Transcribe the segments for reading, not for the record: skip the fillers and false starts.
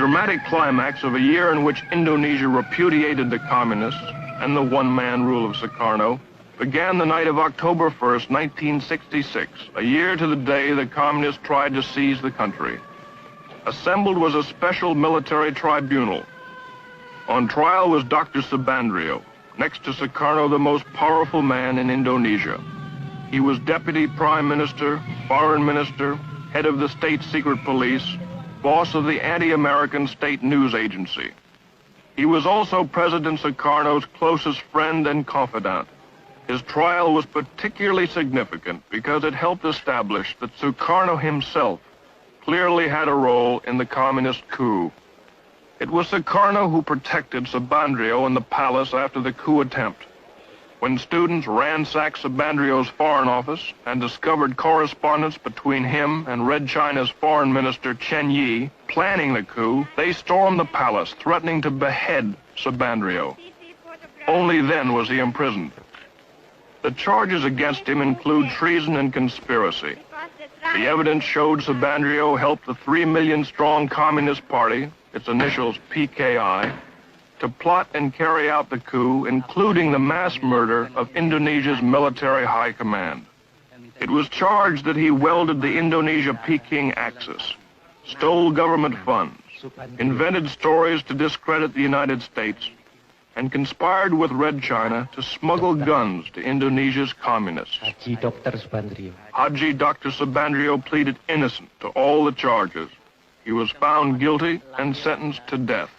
dramatic climax of a year in which Indonesia repudiated the communists and the one-man rule of Sukarno began the night of October 1st, 1966, a year to the day the communists tried to seize the country. Assembled was a special military tribunal. On trial was Dr. Subandrio, next to Sukarno the most powerful man in Indonesia. He was Deputy Prime Minister, Foreign Minister, head of the State Secret Police, boss of the anti-American state news agency. He was also President Sukarno's closest friend and confidant. His trial was particularly significant because it helped establish that Sukarno himself clearly had a role in the communist coup. It was Sukarno who protected Subandrio in the palace after the coup attempt. When students ransacked Subandrio's foreign office and discovered correspondence between him and Red China's foreign minister Chen Yi planning the coup, they stormed the palace, threatening to behead Subandrio. Only then was he imprisoned. The charges against him include treason and conspiracy. The evidence showed Subandrio helped the 3 million-strong Communist Party, its initials PKI, to plot and carry out the coup, including the mass murder of Indonesia's military high command. It was charged that he welded the Indonesia-Peking axis, stole government funds, invented stories to discredit the United States, and conspired with Red China to smuggle guns to Indonesia's communists. Haji Dr. Subandrio pleaded innocent to all the charges. He was found guilty and sentenced to death.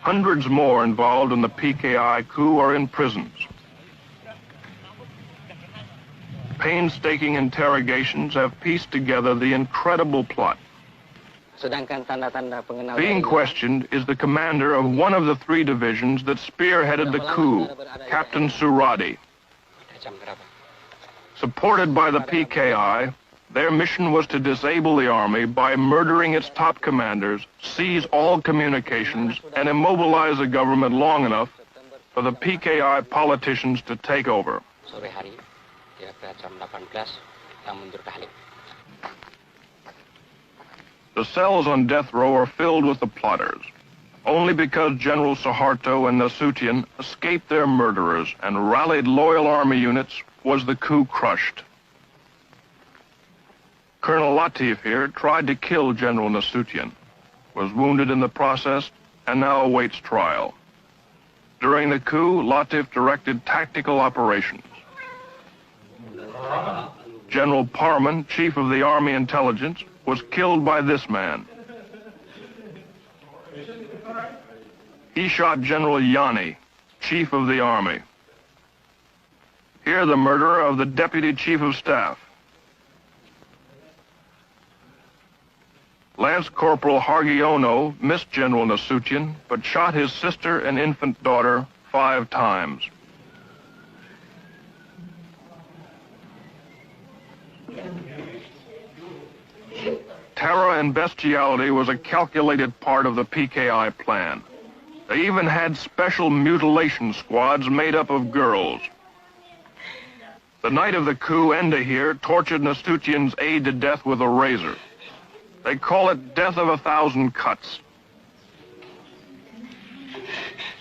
Hundreds more involved in the PKI coup are in prisons. Painstaking interrogations have pieced together the incredible plot. Being questioned is the commander of one of the 3 divisions that spearheaded the coup, Captain Suradi. Supported by the PKI, their mission was to disable the army by murdering its top commanders, seize all communications, and immobilize the government long enough for the PKI politicians to take over. The cells on death row are filled with the plotters. Only because General Suharto and Nasution escaped their murderers and rallied loyal army units was the coup crushed. Colonel Latif here tried to kill General Nasution, was wounded in the process, and now awaits trial. During the coup, Latif directed tactical operations. General Parman, chief of the Army Intelligence, was killed by this man. He shot General Yani, chief of the army. Here the murderer of the deputy chief of staff. Lance Corporal Hargiono missed General Nasution, but shot his sister and infant daughter 5 times. Terror and bestiality was a calculated part of the PKI plan. They even had special mutilation squads made up of girls. The night of the coup, Enda here tortured Nasution's aide to death with a razor. They call it death of 1,000 cuts.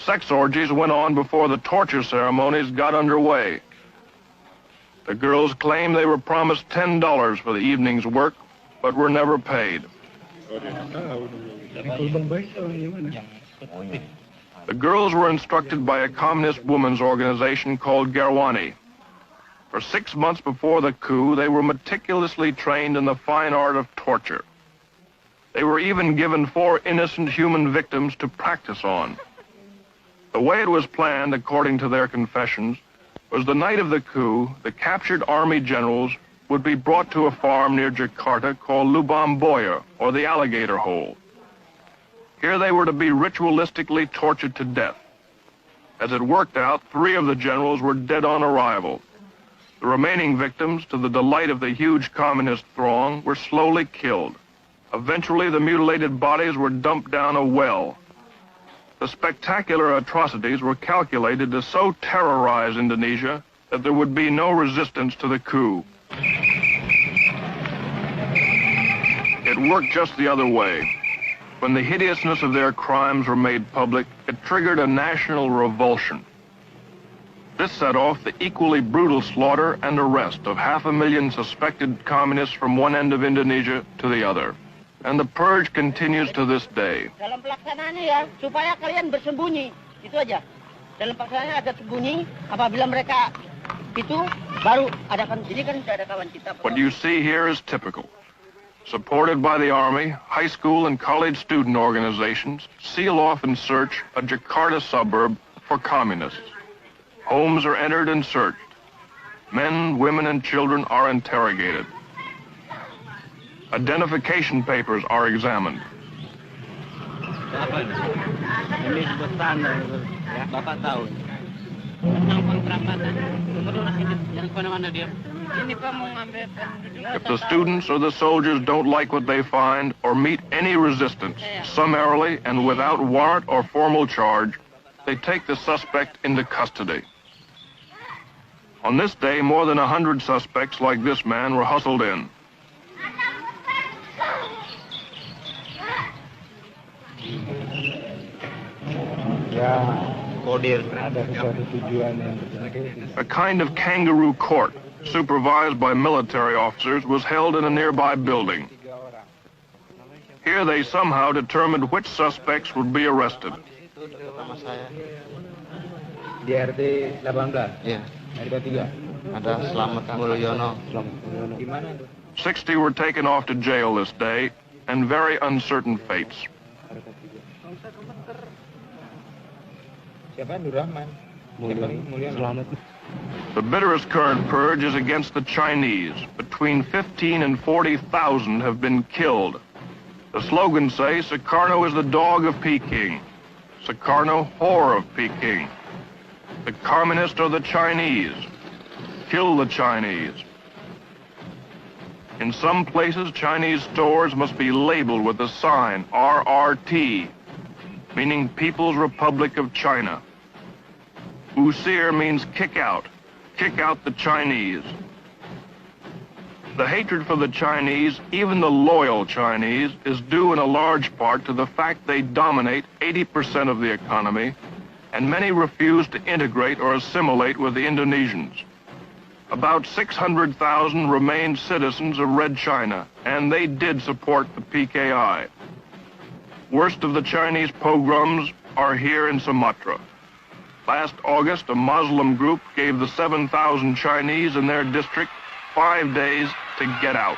Sex orgies went on before the torture ceremonies got underway. The girls claimed they were promised $10 for the evening's work, but were never paid. The girls were instructed by a communist women's organization called Garwani. For 6 months before the coup, they were meticulously trained in the fine art of torture. They were even given 4 innocent human victims to practice on. The way it was planned, according to their confessions, was the night of the coup, the captured army generals would be brought to a farm near Jakarta called Lubang Buaya, or the Alligator Hole. Here they were to be ritualistically tortured to death. As it worked out, 3 of the generals were dead on arrival. The remaining victims, to the delight of the huge communist throng, were slowly killed. Eventually, the mutilated bodies were dumped down a well. The spectacular atrocities were calculated to so terrorize Indonesia that there would be no resistance to the coup. worked just the other way. When the hideousness of their crimes were made public, it triggered a national revulsion. This set off the equally brutal slaughter and arrest of 500,000 suspected communists from one end of Indonesia to the other. And the purge continues to this day. Dalam pelaksanaannya ya, supaya kalian bersembunyi. Itu aja. Dalam pelaksanaannya agak sembunyi, apabila mereka itu baru adakan, jadi kan sudah ada kawan kita. What you see here is typical. Supported by the Army, high school and college student organizations seal off and search a Jakarta suburb for communists. Homes are entered and searched. Men, women, and children are interrogated. Identification papers are examined. Ini sebutan ya, Bapak tahu. Tentang kontrakan, yang mana dia? Ini Pak mau ngambil. If the students or the soldiers don't like what they find or meet any resistance, summarily and without warrant or formal charge, they take the suspect into custody. On this day, more than 100 suspects like this man were hustled in. A kind of kangaroo court, supervised by military officers, was held in a nearby building. Here they somehow determined which suspects would be arrested. Di RT 18? Iya. RT 3? Ada Selamat Mulyono. 60 were taken off to jail this day, and very uncertain fates. Siapa? Nur Rahman. Mulyono. The bitterest current purge is against the Chinese. Between 15 and 40,000 have been killed. The slogans say, Sukarno is the dog of Peking. Sukarno, whore of Peking. The communists are the Chinese. Kill the Chinese. In some places, Chinese stores must be labeled with the sign RRT, meaning People's Republic of China. Usir means kick out the Chinese. The hatred for the Chinese, even the loyal Chinese, is due in a large part to the fact they dominate 80% of the economy, and many refuse to integrate or assimilate with the Indonesians. About 600,000 remained citizens of Red China, and they did support the PKI. Worst of the Chinese pogroms are here in Sumatra. Last August, a Muslim group gave the 7,000 Chinese in their district 5 days to get out.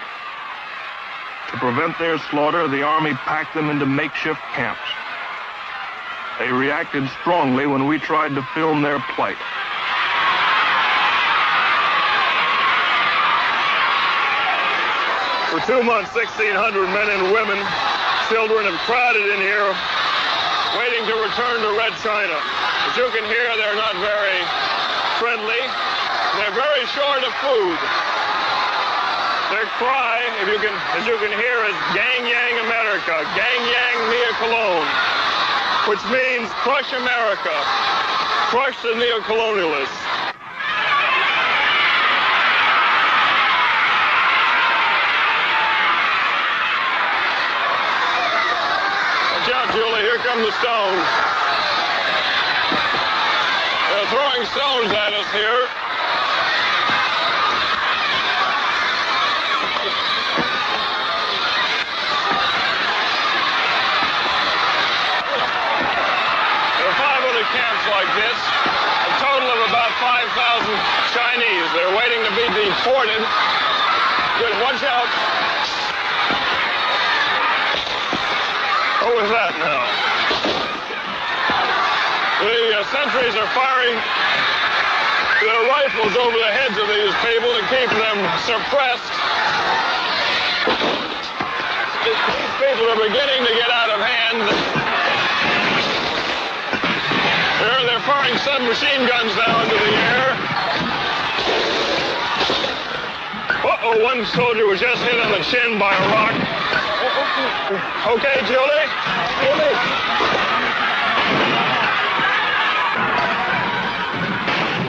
To prevent their slaughter, the army packed them into makeshift camps. They reacted strongly when we tried to film their plight. For 2 months, 1,600 men and women, children have crowded in here, waiting to return to Red China. As you can hear, they're not very friendly. They're very short of food. Their cry, as you can hear, is Gang Yang America, Gang Yang Nia Cologne, which means crush America, crush the neocolonialists. Watch out, Julie, here come the stones. They're throwing stones at us here. Camps like this, a total of about 5,000 Chinese. They're waiting to be deported. Good, watch out. What was that now? The sentries are firing their rifles over the heads of these people to keep them suppressed. These people are beginning to get out of hand. They're firing submachine guns now into the air. Uh-oh, one soldier was just hit on the chin by a rock. Okay, Julie?